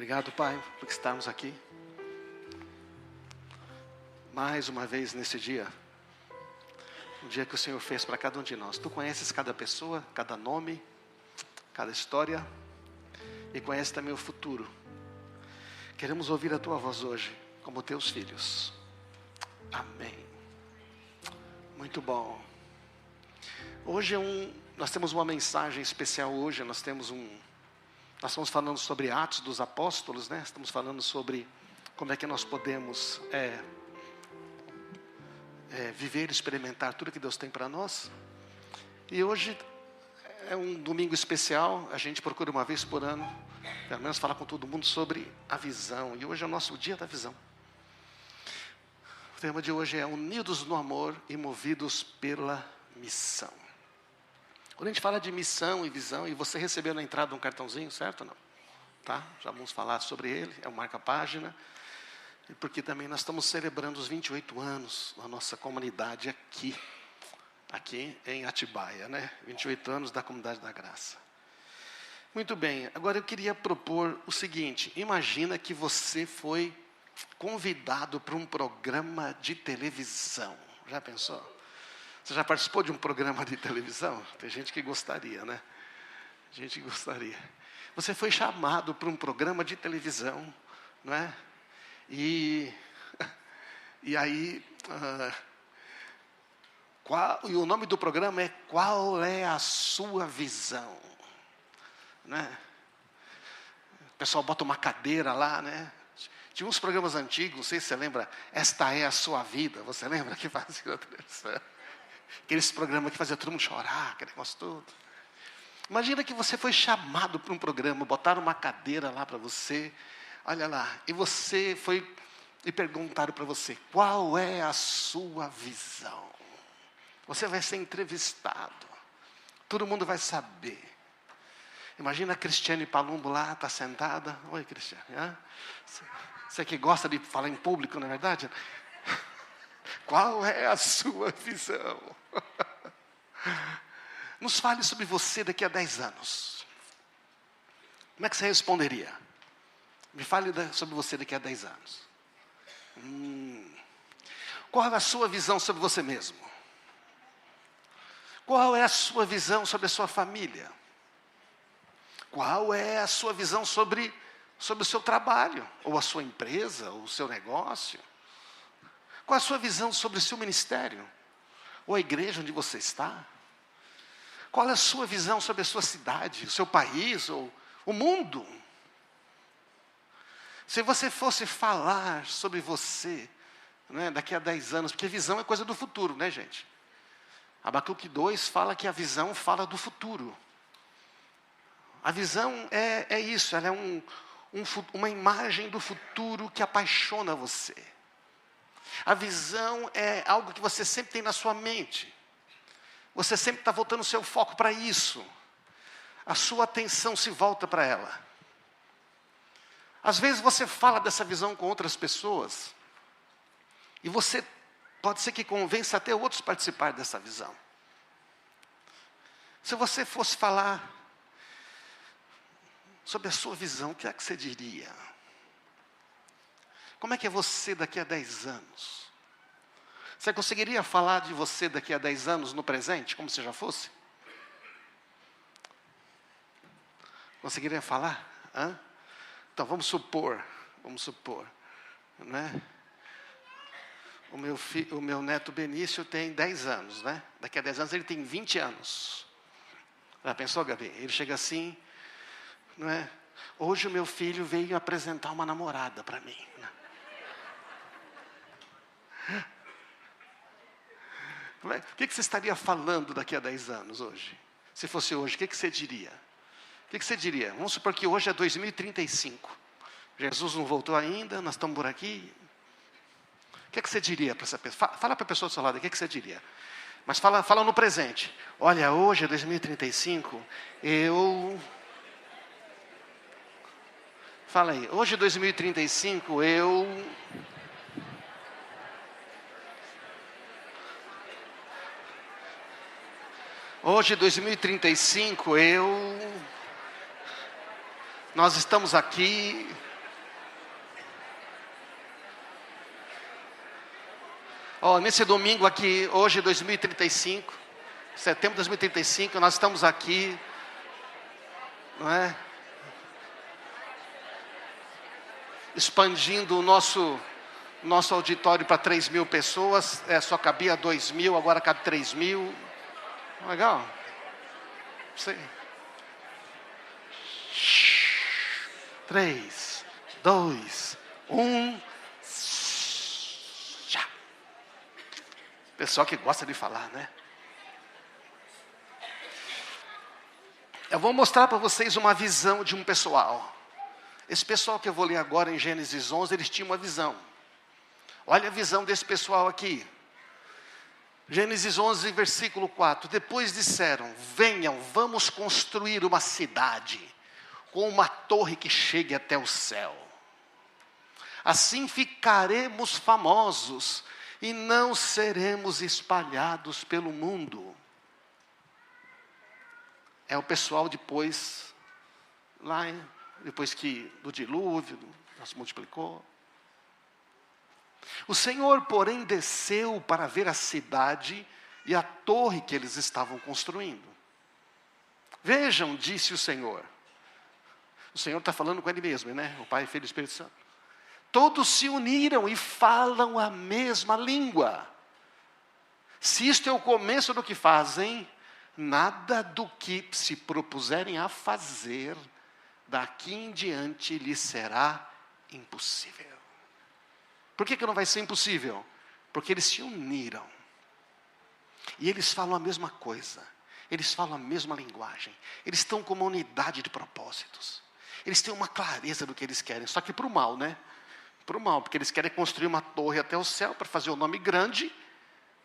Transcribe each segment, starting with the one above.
Obrigado, Pai, por estarmos aqui mais uma vez nesse dia. Um dia que o Senhor fez para cada um de nós. Tu conheces cada pessoa, cada nome, cada história e conheces também o futuro. Queremos ouvir a Tua voz hoje, como Teus filhos. Amém. Muito bom. Hoje nós temos uma mensagem especial hoje. Nós estamos falando sobre Atos dos Apóstolos, né? Estamos falando sobre como é que nós podemos viver e experimentar tudo que Deus tem para nós. E hoje é um domingo especial. A gente procura uma vez por ano, pelo menos falar com todo mundo sobre a visão. E hoje é o nosso dia da visão. O tema de hoje é Unidos no Amor e Movidos pela Missão. Quando a gente fala de missão e visão, e você recebeu na entrada um cartãozinho, certo ou não? Tá? Já vamos falar sobre ele, é um marca-página. Porque também nós estamos celebrando os 28 anos da nossa comunidade aqui em Atibaia, né? 28 anos da Comunidade da Graça. Muito bem, agora eu queria propor o seguinte: imagina que você foi convidado para um programa de televisão. Já pensou? Você já participou de um programa de televisão? Tem gente que gostaria, né? Gente que gostaria. Você foi chamado para um programa de televisão, não é? E aí, e o nome do programa é Qual é a Sua Visão? Né? O pessoal bota uma cadeira lá, né? Tinha uns programas antigos, não sei se você lembra, Esta é a Sua Vida. Você lembra que fazia aqueles programas que fazia todo mundo chorar, aquele negócio todo. Imagina que você foi chamado para um programa, botaram uma cadeira lá para você, olha lá, e você foi, e perguntaram para você, qual é a sua visão? Você vai ser entrevistado, todo mundo vai saber. Imagina a Cristiane Palumbo lá, está sentada. Oi, Cristiane. Você que gosta de falar em público, não é verdade? Qual é a sua visão? Nos fale sobre você daqui a 10 anos. Como é que você responderia? Me fale sobre você daqui a 10 anos. Qual é a sua visão sobre você mesmo? Qual é a sua visão sobre a sua família? Qual é a sua visão sobre o seu trabalho? Ou a sua empresa, ou o seu negócio? Qual é a sua visão sobre o seu ministério? Ou a igreja onde você está? Qual é a sua visão sobre a sua cidade, o seu país, ou o mundo? Se você fosse falar sobre você, né, daqui a 10 anos, porque visão é coisa do futuro, né, gente? Abacuque 2 fala que a visão fala do futuro. A visão é isso, ela é uma imagem do futuro que apaixona você. A visão é algo que você sempre tem na sua mente. Você sempre está voltando o seu foco para isso. A sua atenção se volta para ela. Às vezes você fala dessa visão com outras pessoas. E você pode ser que convença até outros a participar dessa visão. Se você fosse falar sobre a sua visão, o que é que você diria? Como é que é você daqui a 10 anos? Você conseguiria falar de você daqui a 10 anos no presente, como se já fosse? Conseguiria falar? Então, vamos supor, né? O meu neto Benício tem 10 anos, né? Daqui a 10 anos ele tem 20 anos. Já pensou, Gabi? Ele chega assim, não é? Hoje o meu filho veio apresentar uma namorada para mim. O que você estaria falando daqui a 10 anos hoje? Se fosse hoje, o que você diria? O que você diria? Vamos supor que hoje é 2035. Jesus não voltou ainda, nós estamos por aqui. O que você diria para essa pessoa? Fala para a pessoa do seu lado, o que você diria? Mas fala no presente. Olha, hoje é 2035, Fala aí, hoje é 2035, Hoje, 2035, nós estamos aqui Nesse domingo aqui, hoje 2035, setembro de 2035, nós estamos aqui, não é? Expandindo o nosso auditório para 3.000 pessoas. Só cabia 2.000, agora cabe 3.000. Legal. Sim. 3, 2, 1. Já. Pessoal que gosta de falar, né? Eu vou mostrar para vocês uma visão de um pessoal. Esse pessoal que eu vou ler agora em Gênesis 11, eles tinham uma visão. Olha a visão desse pessoal aqui. Gênesis 11, versículo 4. Depois disseram: venham, vamos construir uma cidade com uma torre que chegue até o céu. Assim ficaremos famosos e não seremos espalhados pelo mundo. É o pessoal depois que do dilúvio, se multiplicou. O Senhor, porém, desceu para ver a cidade e a torre que eles estavam construindo. Vejam, disse o Senhor. O Senhor está falando com ele mesmo, né? O Pai, Filho e Espírito Santo. Todos se uniram e falam a mesma língua. Se isto é o começo do que fazem, nada do que se propuserem a fazer, daqui em diante lhes será impossível. Por que não vai ser impossível? Porque eles se uniram. E eles falam a mesma coisa. Eles falam a mesma linguagem. Eles estão com uma unidade de propósitos. Eles têm uma clareza do que eles querem. Só que para o mal, né? Para o mal, porque eles querem construir uma torre até o céu para fazer um nome grande.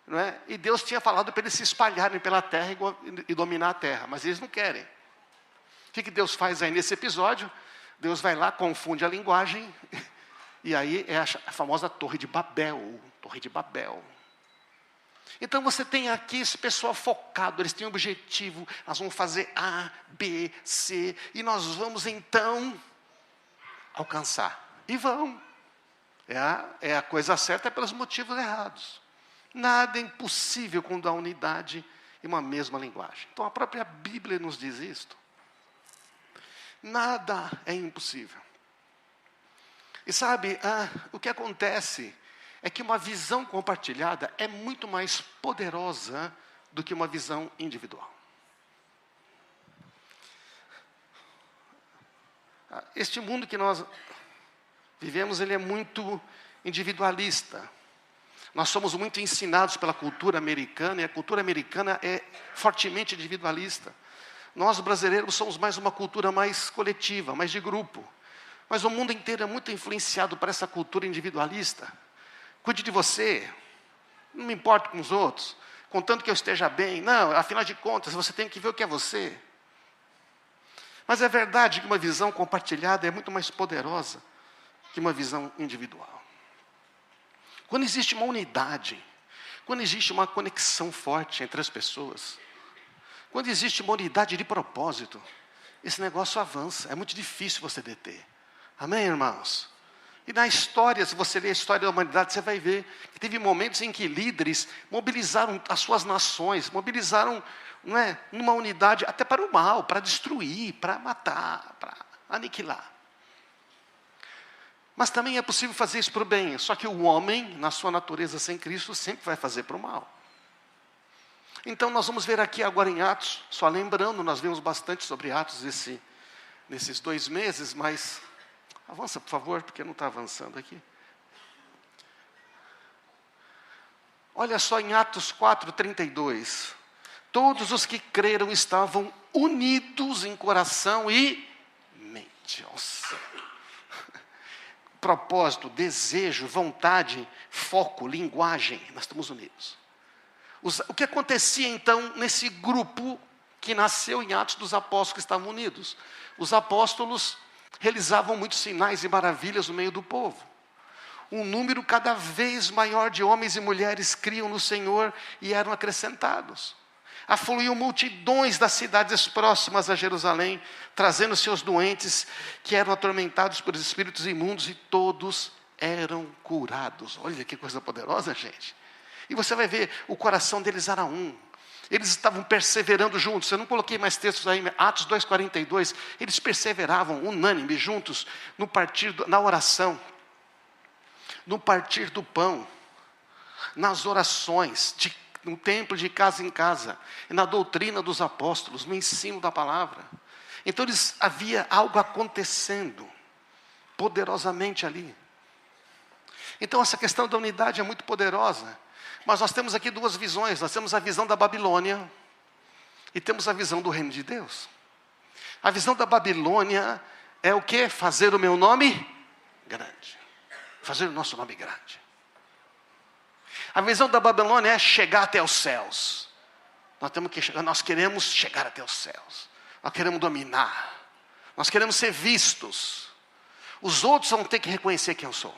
Não é? E Deus tinha falado para eles se espalharem pela terra e dominar a terra. Mas eles não querem. O que Deus faz aí nesse episódio? Deus vai lá, confunde a linguagem. E aí é a famosa Torre de Babel. Torre de Babel. Então você tem aqui esse pessoal focado. Eles têm um objetivo. Nós vamos fazer A, B, C. E nós vamos então alcançar. E vão. É a coisa certa pelos motivos errados. Nada é impossível quando há unidade e uma mesma linguagem. Então a própria Bíblia nos diz isto. Nada é impossível. E sabe, o que acontece é que uma visão compartilhada é muito mais poderosa do que uma visão individual. Este mundo que nós vivemos, ele é muito individualista. Nós somos muito ensinados pela cultura americana, e a cultura americana é fortemente individualista. Nós, brasileiros, somos mais uma cultura mais coletiva, mais de grupo. Mas o mundo inteiro é muito influenciado por essa cultura individualista. Cuide de você, não me importo com os outros, contanto que eu esteja bem. Não, afinal de contas, você tem que ver o que é você. Mas é verdade que uma visão compartilhada é muito mais poderosa que uma visão individual. Quando existe uma unidade, quando existe uma conexão forte entre as pessoas, quando existe uma unidade de propósito, esse negócio avança, é muito difícil você deter. Amém, irmãos? E na história, se você ler a história da humanidade, você vai ver que teve momentos em que líderes mobilizaram as suas nações, mobilizaram, não é, numa unidade até para o mal, para destruir, para matar, para aniquilar. Mas também é possível fazer isso para o bem, só que o homem, na sua natureza sem Cristo, sempre vai fazer para o mal. Então nós vamos ver aqui agora em Atos, só lembrando, nós vimos bastante sobre Atos nesses 2 meses, mas avança, por favor, porque não está avançando aqui. Olha só em Atos 4:32. Todos os que creram estavam unidos em coração e mente. Nossa. Propósito, desejo, vontade, foco, linguagem, nós estamos unidos. O que acontecia então nesse grupo que nasceu em Atos dos Apóstolos que estavam unidos? Os apóstolos realizavam muitos sinais e maravilhas no meio do povo. Um número cada vez maior de homens e mulheres criam no Senhor e eram acrescentados. Afluíam multidões das cidades próximas a Jerusalém, trazendo seus doentes que eram atormentados por espíritos imundos, e todos eram curados. Olha que coisa poderosa, gente. E você vai ver, o coração deles era um. Eles estavam perseverando juntos. Eu não coloquei mais textos aí, Atos 2,42. Eles perseveravam unânimes juntos no partir, na oração, no partir do pão, nas orações, no templo, de casa em casa, e na doutrina dos apóstolos, no ensino da palavra. Então havia algo acontecendo poderosamente ali. Então essa questão da unidade é muito poderosa. Mas nós temos aqui duas visões. Nós temos a visão da Babilônia e temos a visão do reino de Deus. A visão da Babilônia é o quê? Fazer o meu nome grande. Fazer o nosso nome grande. A visão da Babilônia é chegar até os céus. Nós queremos chegar até os céus. Nós queremos dominar. Nós queremos ser vistos. Os outros vão ter que reconhecer quem eu sou.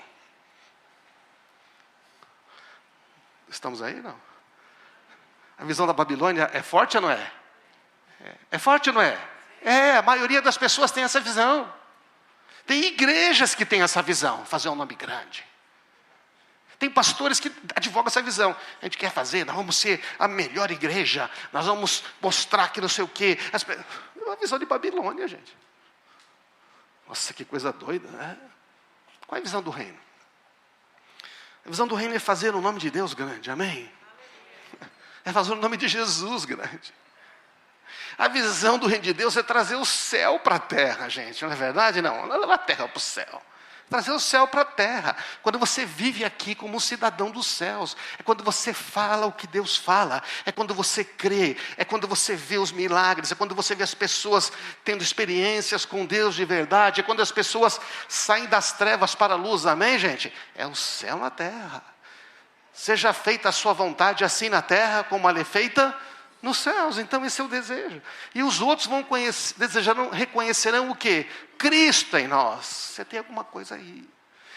Estamos aí, não? A visão da Babilônia é forte ou não é? É forte ou não é? A maioria das pessoas tem essa visão. Tem igrejas que têm essa visão, fazer um nome grande. Tem pastores que advogam essa visão. A gente quer fazer, nós vamos ser a melhor igreja, nós vamos mostrar que não sei o quê. É uma visão de Babilônia, gente. Nossa, que coisa doida, né? Qual é a visão do reino? A visão do reino é fazer o nome de Deus grande, amém? É fazer o nome de Jesus grande. A visão do reino de Deus é trazer o céu para a terra, gente, não é verdade? Não é levar a terra para o céu. Trazer o céu para a terra. Quando você vive aqui como um cidadão dos céus. É quando você fala o que Deus fala. É quando você crê. É quando você vê os milagres. É quando você vê as pessoas tendo experiências com Deus de verdade. É quando as pessoas saem das trevas para a luz. Amém, gente? É o céu na terra. Seja feita a sua vontade assim na terra como ela é feita nos céus. Então esse é o desejo. E os outros vão reconhecerão o quê? Cristo em nós. Você tem alguma coisa aí.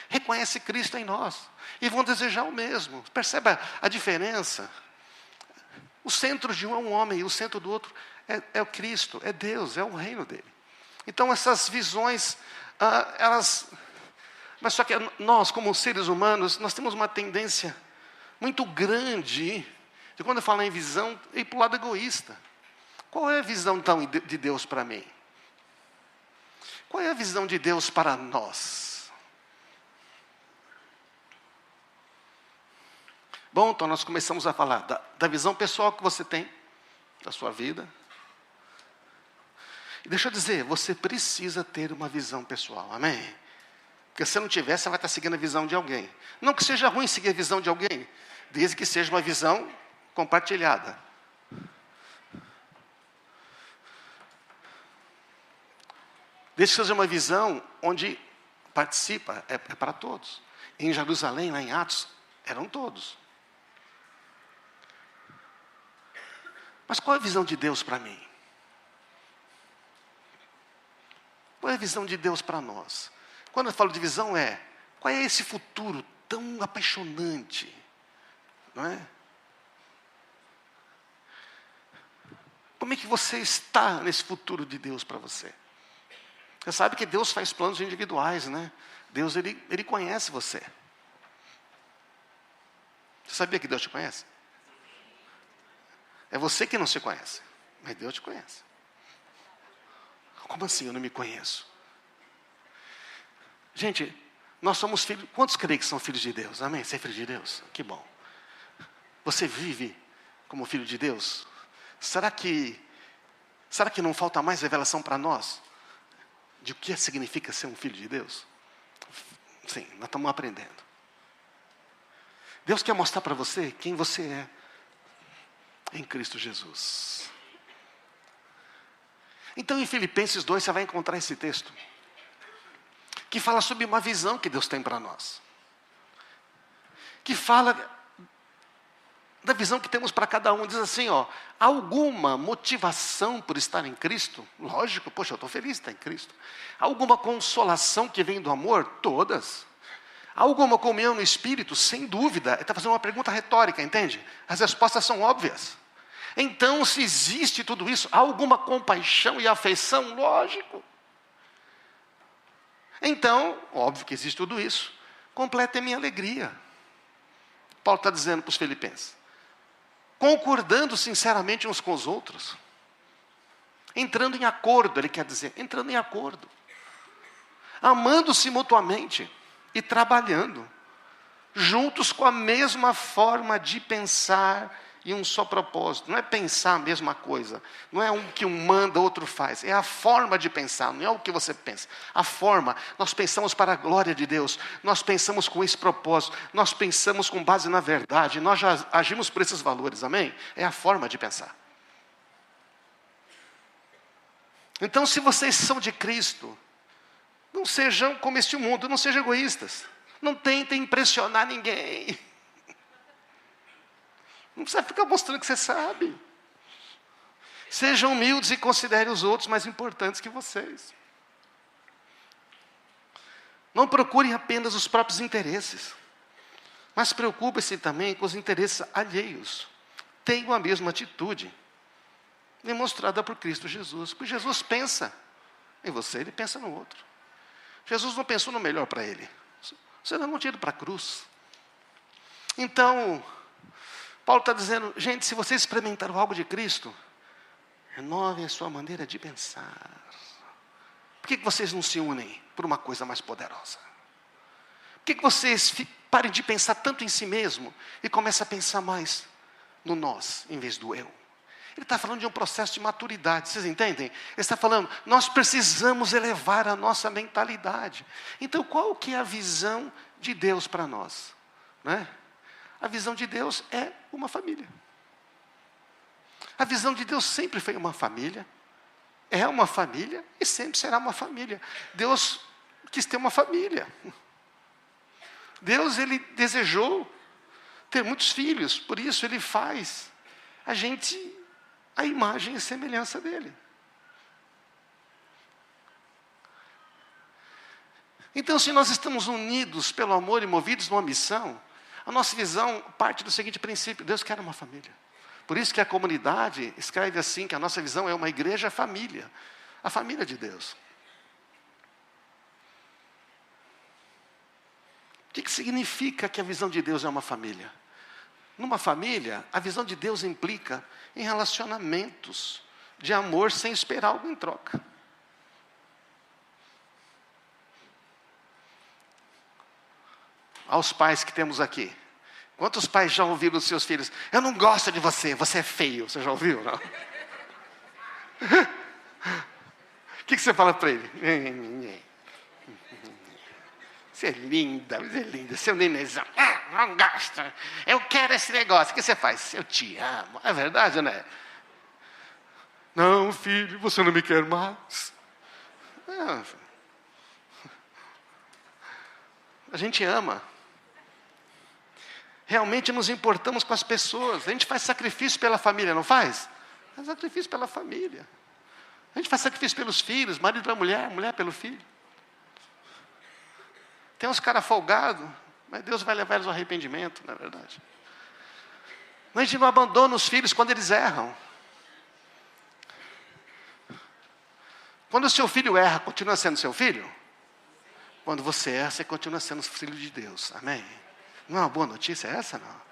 Reconhece Cristo em nós. E vão desejar o mesmo. Perceba a diferença. O centro de um é um homem e o centro do outro é o Cristo, é Deus, é o reino dele. Então essas visões, mas só que nós como seres humanos, nós temos uma tendência muito grande, de quando eu falo em visão, ir para o lado egoísta. Qual é a visão então de Deus para mim? Qual é a visão de Deus para nós? Bom, então nós começamos a falar da visão pessoal que você tem, da sua vida. E deixa eu dizer, você precisa ter uma visão pessoal, amém? Porque se não tiver, você vai estar seguindo a visão de alguém. Não que seja ruim seguir a visão de alguém, desde que seja uma visão compartilhada. Desde que seja uma visão onde participa, é para todos. Em Jerusalém, lá em Atos, eram todos. Mas qual é a visão de Deus para mim? Qual é a visão de Deus para nós? Quando eu falo de visão qual é esse futuro tão apaixonante? Não é? Como é que você está nesse futuro de Deus para você? Você sabe que Deus faz planos individuais, né? Deus, Ele conhece você. Você sabia que Deus te conhece? É você que não se conhece, mas Deus te conhece. Como assim eu não me conheço? Gente, nós somos filhos. Quantos creem que são filhos de Deus? Amém? Você é filho de Deus? Que bom. Você vive como filho de Deus? Será que não falta mais revelação para nós? De o que significa ser um filho de Deus? Sim, nós estamos aprendendo. Deus quer mostrar para você quem você é em Cristo Jesus. Então em Filipenses 2 você vai encontrar esse texto que fala sobre uma visão que Deus tem para nós. Que fala da visão que temos para cada um. Diz assim, alguma motivação por estar em Cristo? Lógico, poxa, eu estou feliz de estar em Cristo. Alguma consolação que vem do amor? Todas. Alguma comunhão no Espírito? Sem dúvida. Ele está fazendo uma pergunta retórica, entende? As respostas são óbvias. Então, se existe tudo isso, há alguma compaixão e afeição? Lógico. Então, óbvio que existe tudo isso. Completa a minha alegria. Paulo está dizendo para os filipenses? Concordando sinceramente uns com os outros. Entrando em acordo, ele quer dizer, entrando em acordo. Amando-se mutuamente e trabalhando. Juntos com a mesma forma de pensar e um só propósito. Não é pensar a mesma coisa. Não é um que um manda, outro faz. É a forma de pensar, não é o que você pensa. A forma. Nós pensamos para a glória de Deus. Nós pensamos com esse propósito. Nós pensamos com base na verdade. Nós já agimos por esses valores, amém? É a forma de pensar. Então, se vocês são de Cristo, não sejam como este mundo, não sejam egoístas. Não tentem impressionar ninguém. Não precisa ficar mostrando que você sabe. Sejam humildes e considerem os outros mais importantes que vocês. Não procurem apenas os próprios interesses, mas preocupem-se também com os interesses alheios. Tenham a mesma atitude demonstrada por Cristo Jesus. Porque Jesus pensa em você, ele pensa no outro. Jesus não pensou no melhor para ele. Você não tinha ido para a cruz. Então, Paulo está dizendo, gente, se vocês experimentaram algo de Cristo, renovem a sua maneira de pensar. Por que vocês não se unem por uma coisa mais poderosa? Por que vocês parem de pensar tanto em si mesmo e começam a pensar mais no nós, em vez do eu? Ele está falando de um processo de maturidade, vocês entendem? Ele está falando, nós precisamos elevar a nossa mentalidade. Então, qual que é a visão de Deus para nós? Né? A visão de Deus é uma família. A visão de Deus sempre foi uma família, é uma família e sempre será uma família. Deus quis ter uma família. Deus, ele desejou ter muitos filhos, por isso ele faz a gente a imagem e semelhança dele. Então, se nós estamos unidos pelo amor e movidos numa missão, a nossa visão parte do seguinte princípio: Deus quer uma família. Por isso que a comunidade escreve assim, que a nossa visão é uma igreja família, a família de Deus. O que significa que a visão de Deus é uma família? Numa família, a visão de Deus implica em relacionamentos de amor sem esperar algo em troca. Aos pais que temos aqui. Quantos pais já ouviram dos seus filhos? Eu não gosto de você, você é feio. Você já ouviu, não? O que você fala para ele? Você é linda, seu nenezão. Não gosto. Eu quero esse negócio. O que você faz? Eu te amo. É verdade, né? Não, filho, você não me quer mais. Não. A gente ama. Realmente nos importamos com as pessoas. A gente faz sacrifício pela família, não faz? Faz sacrifício pela família. A gente faz sacrifício pelos filhos, marido pela mulher, mulher pelo filho. Tem uns caras folgados, mas Deus vai levar eles ao arrependimento, não é verdade? Mas a gente não abandona os filhos quando eles erram. Quando o seu filho erra, continua sendo seu filho? Quando você erra, você continua sendo filho de Deus. Amém? Não é uma boa notícia essa, não?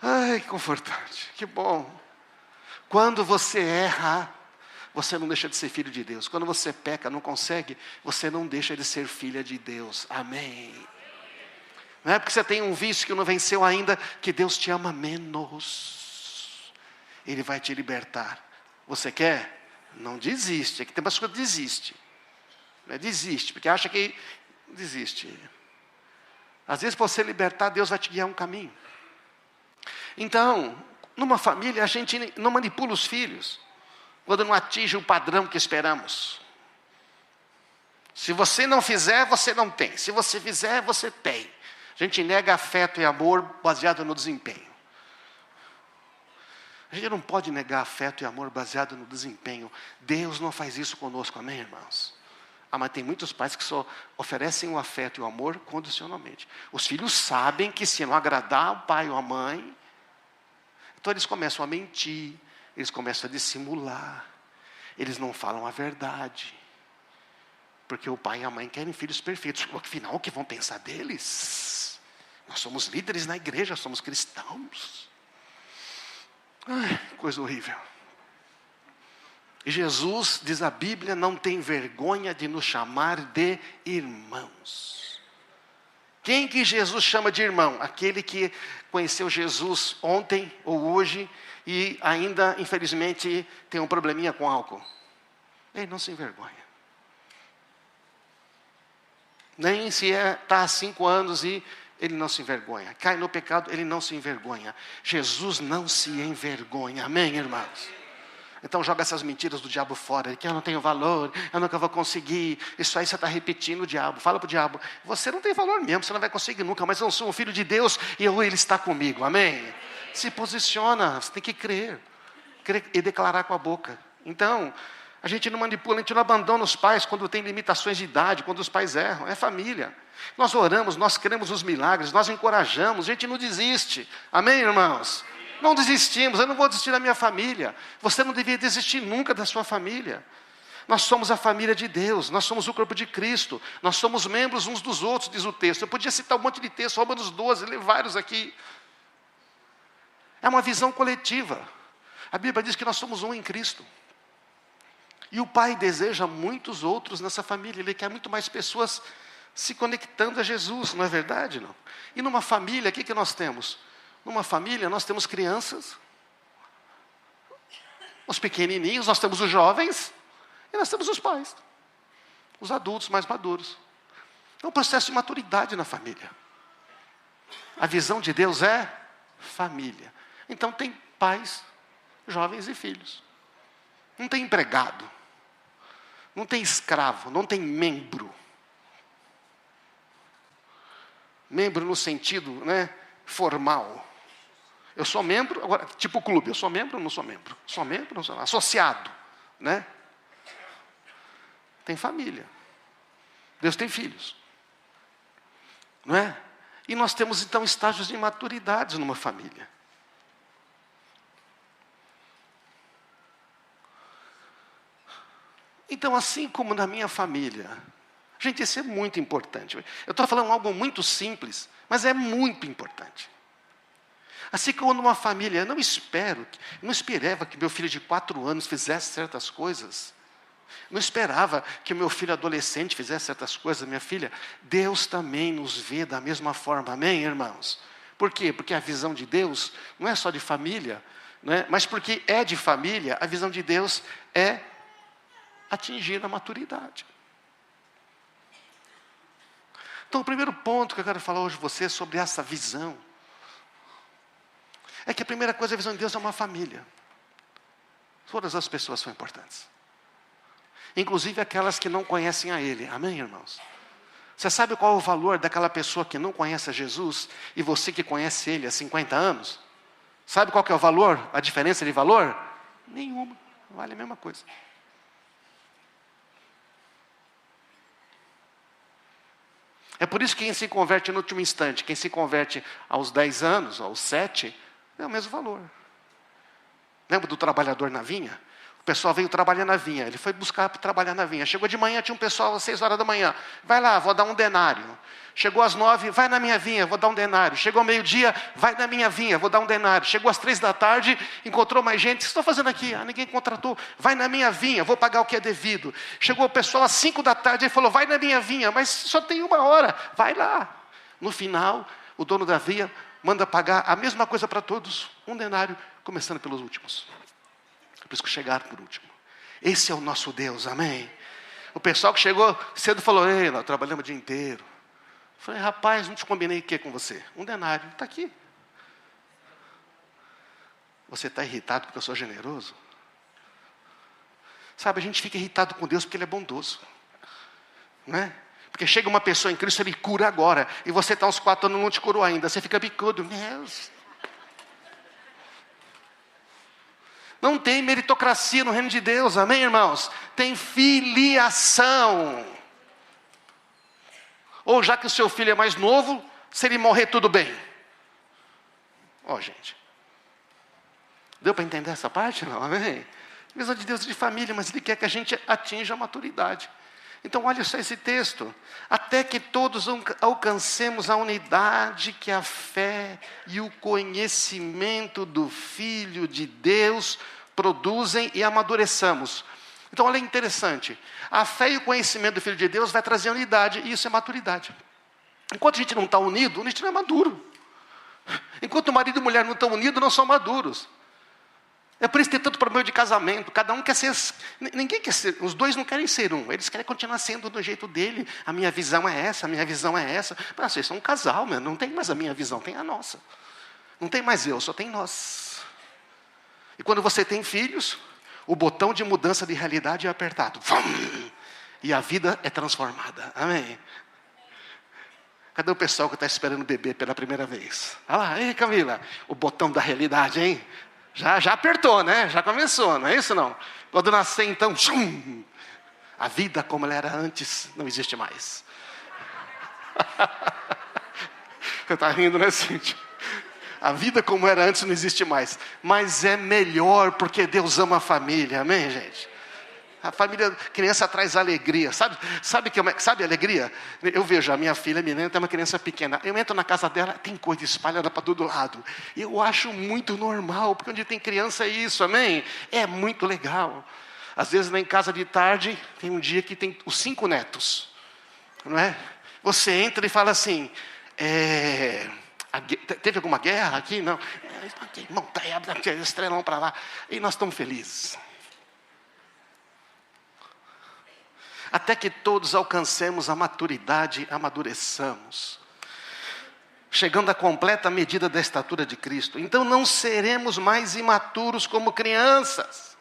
Ai, que confortante, que bom. Quando você erra, você não deixa de ser filho de Deus. Quando você peca, não consegue, você não deixa de ser filha de Deus. Amém. Não é porque você tem um vício que não venceu ainda, que Deus te ama menos. Ele vai te libertar. Você quer? Não desiste. É que tem pessoa que desiste. Não é desiste, porque acha que desiste. Às vezes, para você libertar, Deus vai te guiar um caminho. Então, numa família, a gente não manipula os filhos quando não atinge o padrão que esperamos. Se você não fizer, você não tem. Se você fizer, você tem. A gente nega afeto e amor baseado no desempenho. A gente não pode negar afeto e amor baseado no desempenho. Deus não faz isso conosco, amém, irmãos? Mas tem muitos pais que só oferecem o afeto e o amor condicionalmente. Os filhos sabem que se não agradar o pai ou a mãe, então eles começam a mentir, eles começam a dissimular, eles não falam a verdade. Porque o pai e a mãe querem filhos perfeitos. Afinal, o que vão pensar deles? Nós somos líderes na igreja, somos cristãos. Ai, coisa horrível. E Jesus, diz a Bíblia, não tem vergonha de nos chamar de irmãos. Quem que Jesus chama de irmão? Aquele que conheceu Jesus ontem ou hoje e ainda, infelizmente, tem um probleminha com álcool. Ele não se envergonha. Nem se está há 5 anos e ele não se envergonha. Cai no pecado, ele não se envergonha. Jesus não se envergonha. Amém, irmãos? Então joga essas mentiras do diabo fora. Que eu não tenho valor, eu nunca vou conseguir. Isso aí você está repetindo o diabo. Fala para o diabo, você não tem valor mesmo, você não vai conseguir nunca. Mas eu sou um filho de Deus e ele está comigo. Amém? Se posiciona, você tem que crer e declarar com a boca. Então, a gente não manipula, a gente não abandona os pais quando tem limitações de idade, quando os pais erram. É família. Nós oramos, nós cremos nos milagres, nós encorajamos, a gente não desiste. Amém, irmãos? Não desistimos, eu não vou desistir da minha família. Você não devia desistir nunca da sua família. Nós somos a família de Deus, nós somos o corpo de Cristo, nós somos membros uns dos outros, diz o texto. Eu podia citar um monte de textos, Romanos 12, ler vários aqui. É uma visão coletiva. A Bíblia diz que nós somos um em Cristo. E o Pai deseja muitos outros nessa família. Ele quer muito mais pessoas se conectando a Jesus, não é verdade? Não? E numa família, o que nós temos? Numa família, nós temos crianças, os pequenininhos, nós temos os jovens, e nós temos os pais, os adultos mais maduros. É um processo de maturidade na família. A visão de Deus é família. Então tem pais, jovens e filhos. Não tem empregado. Não tem escravo, não tem membro. Membro no sentido, formal. Eu sou membro, agora, tipo clube, eu sou membro ou não sou membro? Sou membro, não sou associado, Tem família. Deus tem filhos. Não é? E nós temos então estágios de maturidade numa família. Então, assim como na minha família, gente, isso é muito importante. Eu estou falando algo muito simples, mas é muito importante. Assim como numa família, eu não esperava que meu filho de 4 anos fizesse certas coisas. Não esperava que o meu filho adolescente fizesse certas coisas, minha filha. Deus também nos vê da mesma forma, amém, irmãos? Por quê? Porque a visão de Deus não é só de família, mas porque é de família, a visão de Deus é atingir a maturidade. Então, o primeiro ponto que eu quero falar hoje com você sobre essa visão é que a primeira coisa, a visão de Deus é uma família. Todas as pessoas são importantes. Inclusive aquelas que não conhecem a Ele. Amém, irmãos? Você sabe qual é o valor daquela pessoa que não conhece a Jesus e você que conhece Ele há 50 anos? Sabe qual que é o valor? A diferença de valor? Nenhuma. Vale a mesma coisa. É por isso que quem se converte no último instante, quem se converte aos 10 anos, aos 7, é o mesmo valor. Lembra do trabalhador na vinha? O pessoal veio trabalhar na vinha, ele foi buscar para trabalhar na vinha. Chegou de manhã, tinha um pessoal às 6 horas da manhã. Vai lá, vou dar um denário. Chegou às 9, vai na minha vinha, vou dar um denário. Chegou ao meio-dia, vai na minha vinha, vou dar um denário. Chegou às 3 da tarde, encontrou mais gente. O que estou fazendo aqui? Ninguém contratou. Vai na minha vinha, vou pagar o que é devido. Chegou o pessoal às 5 da tarde, ele falou, vai na minha vinha, mas só tem 1 hora. Vai lá. No final, o dono da vinha manda pagar a mesma coisa para todos. Um denário, começando pelos últimos. Por isso que chegaram por último. Esse é o nosso Deus, amém? O pessoal que chegou cedo falou, ei, nós trabalhamos o dia inteiro. Eu falei, rapaz, não te combinei o que com você? Um denário, está aqui. Você está irritado porque eu sou generoso? Sabe, a gente fica irritado com Deus porque Ele é bondoso. Porque chega uma pessoa em Cristo, Ele cura agora. E você está uns 4 anos e não te curou ainda. Você fica bicudo. Não tem meritocracia no reino de Deus, amém, irmãos? Tem filiação. Ou já que o seu filho é mais novo, se ele morrer, tudo bem. Gente. Deu para entender essa parte? Não, amém? A visão de Deus é de família, mas Ele quer que a gente atinja a maturidade. Então, olha só esse texto. Até que todos alcancemos a unidade que a fé e o conhecimento do Filho de Deus produzem e amadureçamos. Então, olha, interessante. A fé e o conhecimento do Filho de Deus vai trazer unidade, e isso é maturidade. Enquanto a gente não está unido, a gente não é maduro. Enquanto o marido e a mulher não estão unidos, não são maduros. É por isso que tem tanto problema de casamento. Cada um quer ser... Ninguém quer ser... Os dois não querem ser um. Eles querem continuar sendo do jeito dele. A minha visão é essa, a minha visão é essa. Mas vocês são um casal, meu. Não tem mais a minha visão, tem a nossa. Não tem mais eu, só tem nós. E quando você tem filhos, o botão de mudança de realidade é apertado. E a vida é transformada. Amém? Cadê o pessoal que está esperando beber pela primeira vez? Olha lá, ei Camila, o botão da realidade, hein? Já apertou, né? Já começou, não é isso não? Quando nascer, então, a vida como ela era antes não existe mais. Você está rindo, né, Cíntia? A vida como era antes não existe mais. Mas é melhor porque Deus ama a família, amém, gente? A família, criança traz alegria. Sabe alegria? Eu vejo a minha filha, a menina, tem uma criança pequena. Eu entro na casa dela, tem coisa espalhada para todo lado. Eu acho muito normal, porque onde tem criança é isso, amém? É muito legal. Às vezes, lá em casa de tarde, tem um dia que tem os 5 netos. Não é? Você entra e fala assim, teve alguma guerra aqui? Não. Montanha, estrelão para lá. E nós estamos felizes. Até que todos alcancemos a maturidade, amadureçamos, chegando à completa medida da estatura de Cristo. Então não seremos mais imaturos como crianças,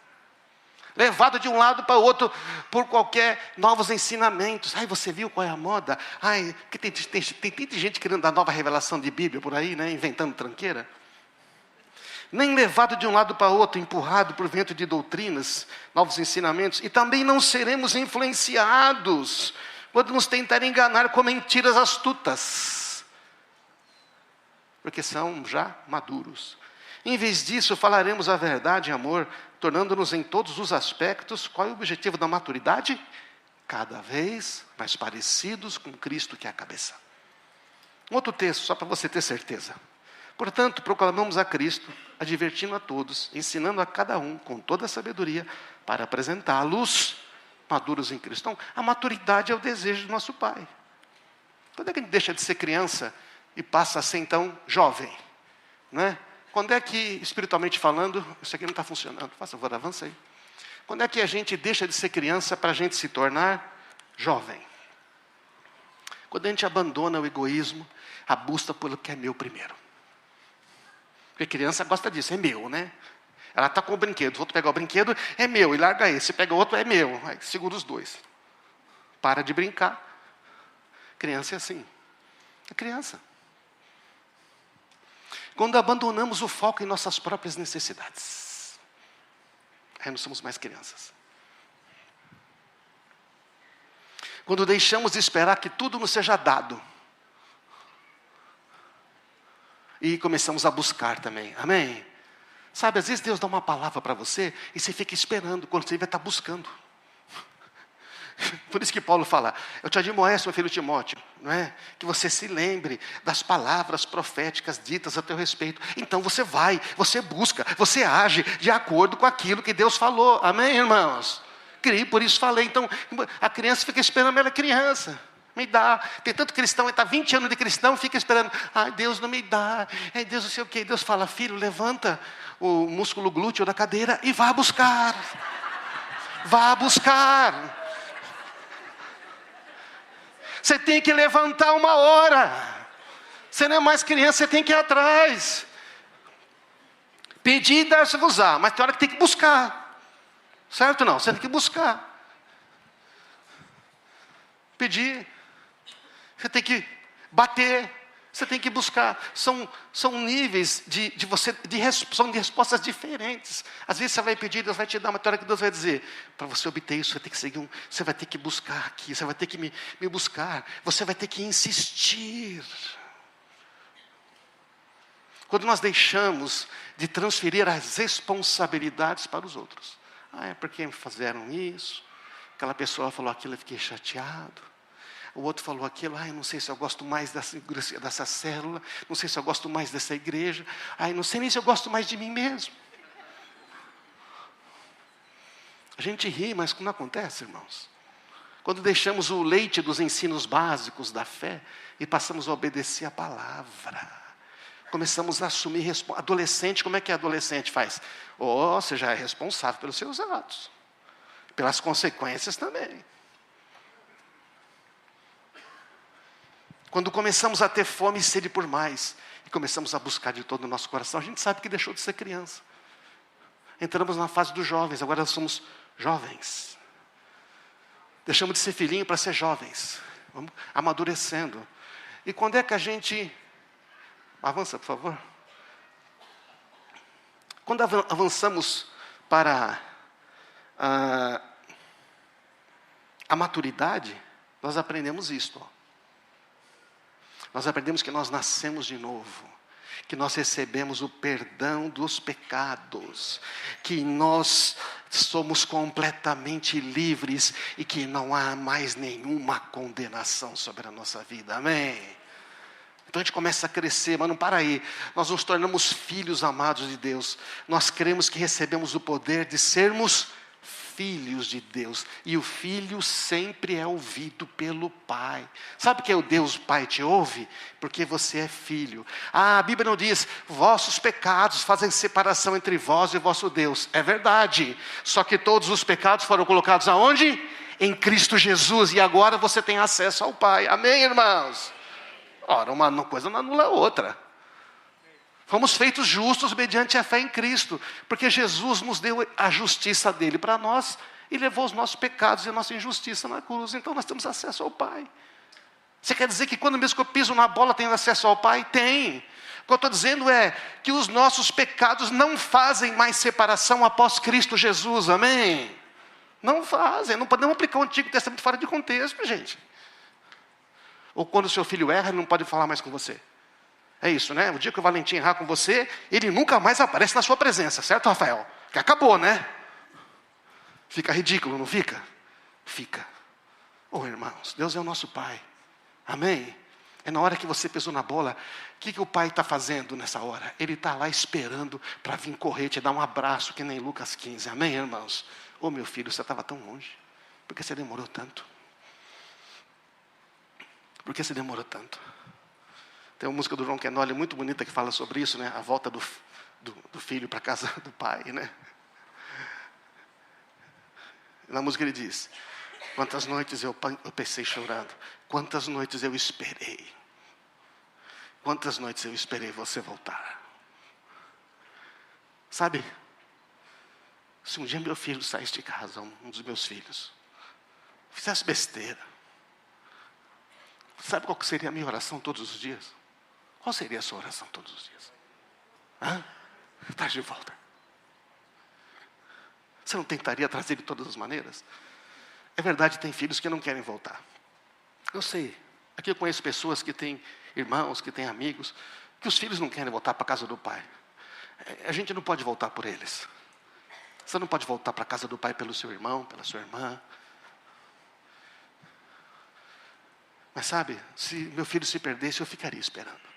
levados de um lado para o outro por qualquer novos ensinamentos. Ai, você viu qual é a moda? Ai, que tem tanta gente querendo dar nova revelação de Bíblia por aí, né? Inventando tranqueira. Nem levado de um lado para o outro, empurrado por vento de doutrinas, novos ensinamentos, e também não seremos influenciados quando nos tentarem enganar com mentiras astutas, porque são já maduros. Em vez disso, falaremos a verdade em amor, tornando-nos em todos os aspectos, qual é o objetivo da maturidade? Cada vez mais parecidos com Cristo, que é a cabeça. Um outro texto, só para você ter certeza. Portanto, proclamamos a Cristo, advertindo a todos, ensinando a cada um com toda a sabedoria, para apresentá-los maduros em Cristo. Então, a maturidade é o desejo do nosso Pai. Quando é que a gente deixa de ser criança e passa a ser, então, jovem? Não é? Quando é que, espiritualmente falando, isso aqui não está funcionando? Faça favor, avança aí. Quando é que a gente deixa de ser criança para a gente se tornar jovem? Quando a gente abandona o egoísmo, a busca pelo que é meu primeiro. Porque criança gosta disso, é meu, né? Ela está com o brinquedo, o outro pega o brinquedo, é meu, e larga esse. Se pega o outro, é meu. Aí segura os dois. Para de brincar. Criança é assim. É criança. Quando abandonamos o foco em nossas próprias necessidades, aí não somos mais crianças. Quando deixamos de esperar que tudo nos seja dado, e começamos a buscar também, amém? Sabe, às vezes Deus dá uma palavra para você, e você fica esperando, quando você vai estar buscando. Por isso que Paulo fala, eu te admoesto, meu filho Timóteo, não é? Que você se lembre das palavras proféticas ditas a teu respeito. Então você vai, você busca, você age de acordo com aquilo que Deus falou, amém, irmãos? Criei, por isso falei. Então, a criança fica esperando, ela é criança. Me dá. Tem tanto cristão, ele está 20 anos de cristão, fica esperando. Ai, Deus não me dá. Ai, Deus não sei o quê. Deus fala, filho, levanta o músculo glúteo da cadeira e vá buscar. Vá buscar. Você tem que levantar uma hora. Você não é mais criança, você tem que ir atrás. Pedir e dar-se-vos-á. Mas tem hora que tem que buscar. Certo ou não? Você tem que buscar. Pedir. Você tem que bater, você tem que buscar. São níveis são de respostas diferentes. Às vezes você vai pedir, Deus vai te dar uma hora que Deus vai dizer, para você obter isso, você tem que seguir você vai ter que buscar aqui, você vai ter que me buscar, você vai ter que insistir. Quando nós deixamos de transferir as responsabilidades para os outros. Ah, é porque me fizeram isso, aquela pessoa falou aquilo, eu fiquei chateado. O outro falou aquilo, eu não sei se eu gosto mais dessa célula, não sei se eu gosto mais dessa igreja, não sei nem se eu gosto mais de mim mesmo. A gente ri, mas não acontece, irmãos. Quando deixamos o leite dos ensinos básicos da fé e passamos a obedecer a palavra, começamos a assumir adolescente, como é que adolescente faz? Você já é responsável pelos seus atos, pelas consequências também. Quando começamos a ter fome e sede por mais, e começamos a buscar de todo o nosso coração, a gente sabe que deixou de ser criança. Entramos na fase dos jovens, agora somos jovens. Deixamos de ser filhinho para ser jovens. Vamos amadurecendo. E quando é que a gente... Avança, por favor. Quando avançamos para a maturidade, nós aprendemos isto. Nós aprendemos que nós nascemos de novo, que nós recebemos o perdão dos pecados, que nós somos completamente livres e que não há mais nenhuma condenação sobre a nossa vida. Amém? Então a gente começa a crescer, mas não para aí. Nós nos tornamos filhos amados de Deus. Nós cremos que recebemos o poder de sermos filhos de Deus. E o filho sempre é ouvido pelo pai. Sabe que o Deus Pai te ouve? Porque você é filho. A Bíblia não diz, vossos pecados fazem separação entre vós e vosso Deus. É verdade. Só que todos os pecados foram colocados aonde? Em Cristo Jesus. E agora você tem acesso ao Pai. Amém, irmãos? Ora, uma coisa não anula a outra. Fomos feitos justos mediante a fé em Cristo, porque Jesus nos deu a justiça dele para nós e levou os nossos pecados e a nossa injustiça na cruz. Então nós temos acesso ao Pai. Você quer dizer que quando mesmo que eu piso na bola tenho acesso ao Pai? Tem. O que eu estou dizendo é que os nossos pecados não fazem mais separação após Cristo Jesus, amém? Não fazem, não podemos aplicar o Antigo Testamento fora de contexto, gente. Ou quando o seu filho erra, ele não pode falar mais com você. É isso, né? O dia que o Valentim errar com você, ele nunca mais aparece na sua presença, certo, Rafael? Que acabou, né? Fica ridículo, não fica? Fica. Irmãos, Deus é o nosso Pai. Amém? É na hora que você pisou na bola, o que o Pai está fazendo nessa hora? Ele está lá esperando para vir correr, te dar um abraço, que nem Lucas 15. Amém, irmãos? Meu filho, você estava tão longe. Por que você demorou tanto? Por que você demorou tanto? Tem uma música do João Kenoli muito bonita que fala sobre isso, né? A volta do filho para a casa do pai, né? Na música ele diz, quantas noites eu pensei chorando, quantas noites eu esperei. Quantas noites eu esperei você voltar. Sabe, se um dia meu filho saísse de casa, um dos meus filhos, fizesse besteira, sabe qual que seria a minha oração todos os dias? Qual seria a sua oração todos os dias? Traz de volta. Você não tentaria trazer de todas as maneiras? É verdade, tem filhos que não querem voltar. Eu sei. Aqui eu conheço pessoas que têm irmãos, que têm amigos, que os filhos não querem voltar para a casa do pai. A gente não pode voltar por eles. Você não pode voltar para a casa do pai pelo seu irmão, pela sua irmã. Mas sabe, se meu filho se perdesse, eu ficaria esperando.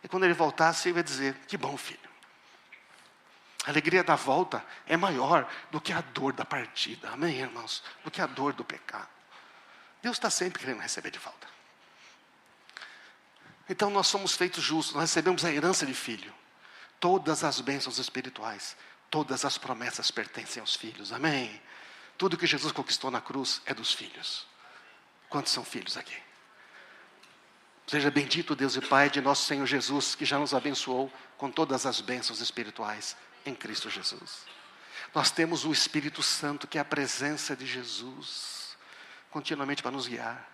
E quando ele voltasse, eu ia dizer, que bom, filho. A alegria da volta é maior do que a dor da partida. Amém, irmãos? Do que a dor do pecado. Deus está sempre querendo receber de volta. Então nós somos feitos justos, nós recebemos a herança de filho. Todas as bênçãos espirituais, todas as promessas pertencem aos filhos. Amém? Tudo que Jesus conquistou na cruz é dos filhos. Quantos são filhos aqui? Seja bendito Deus e Pai de nosso Senhor Jesus, que já nos abençoou com todas as bênçãos espirituais em Cristo Jesus. Nós temos o Espírito Santo, que é a presença de Jesus, continuamente para nos guiar,